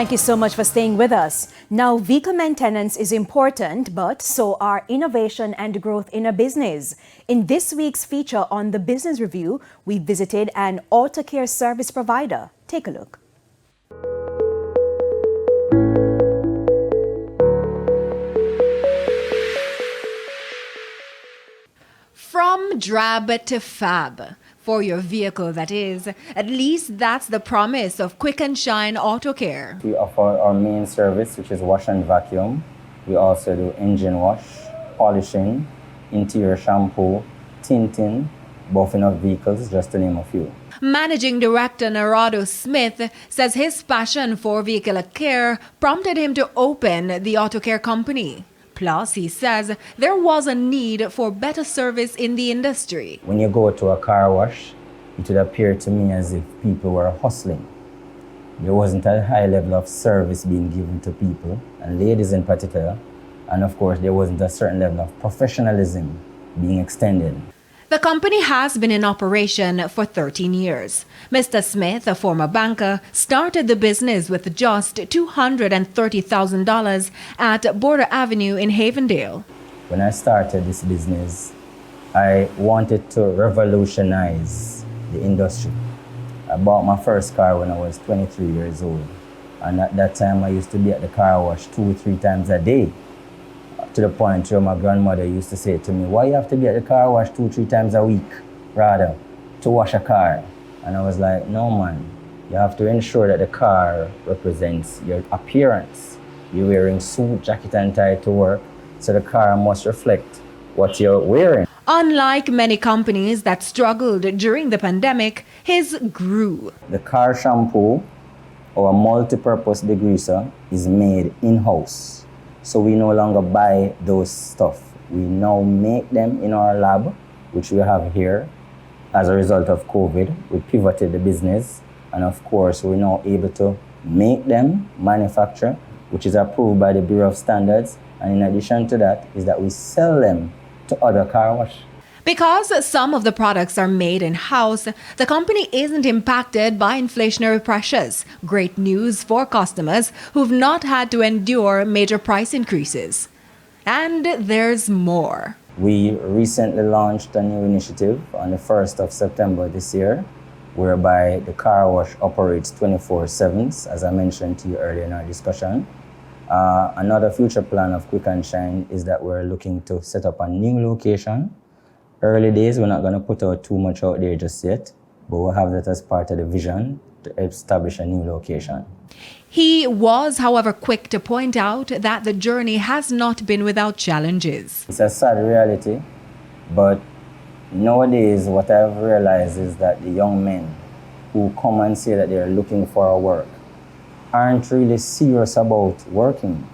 Thank you so much for staying with us. Now, vehicle maintenance is important, but so are innovation and growth in a business. In this week's feature on the Business Review, we visited an auto care service provider. Take a look. From drab to fab. For your vehicle, that is. At least that's the promise of Quick and Shine Auto Care. We offer our main service, which is wash and vacuum. We also do engine wash, polishing, interior shampoo, tinting, buffing of vehicles, just to name a few. Managing Director Narado Smith says his passion for vehicle care prompted him to open the auto care company. Plus, he says there was a need for better service in the industry. When you go to a car wash, it would appear to me as if people were hustling. There wasn't a high level of service being given to people, and ladies in particular. And of course, there wasn't a certain level of professionalism being extended. The company has been in operation for 13 years. Mr. Smith, a former banker, started the business with just $230,000 at Border Avenue in Havendale. When I started this business, I wanted to revolutionize the industry. I bought my first car when I was 23 years old. And at that time, I used to be at the car wash 2 or 3 times a day. To the point where my grandmother used to say to me, why you have to be at the car wash 2 or 3 times a week, rather, to wash a car? And I was like, no man, you have to ensure that the car represents your appearance. You're wearing suit, jacket and tie to work, so the car must reflect what you're wearing. Unlike many companies that struggled during the pandemic, his grew. The car shampoo, or multi-purpose degreaser, is made in-house. So we no longer buy those stuff. We now make them in our lab, which we have here. As a result of COVID, we pivoted the business. And of course, we're now able to make them, manufacture, which is approved by the Bureau of Standards. And in addition to that, is that we sell them to other car wash. Because some of the products are made in-house, the company isn't impacted by inflationary pressures. Great news for customers who've not had to endure major price increases. And there's more. We recently launched a new initiative on the 1st of September this year, whereby the car wash operates 24/7, as I mentioned to you earlier in our discussion. Another future plan of Quick and Shine is that we're looking to set up a new location. Early days, we're not going to put out too much out there just yet, but we'll have that as part of the vision to establish a new location. He was, however, quick to point out that the journey has not been without challenges. It's a sad reality, but nowadays what I've realized is that the young men who come and say that they're looking for a work aren't really serious about working.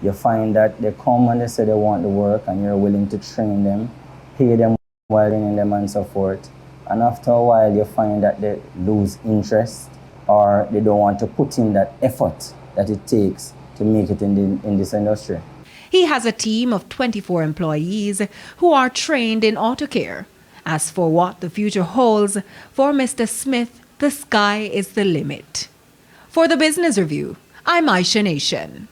You find that they come and they say they want the work and you're willing to train them, pay them while training them and so forth. And after a while, you find that they lose interest or they don't want to put in that effort that it takes to make it in this industry. He has a team of 24 employees who are trained in auto care. As for what the future holds, for Mr. Smith, the sky is the limit. For the Business Review, I'm Aisha Nation.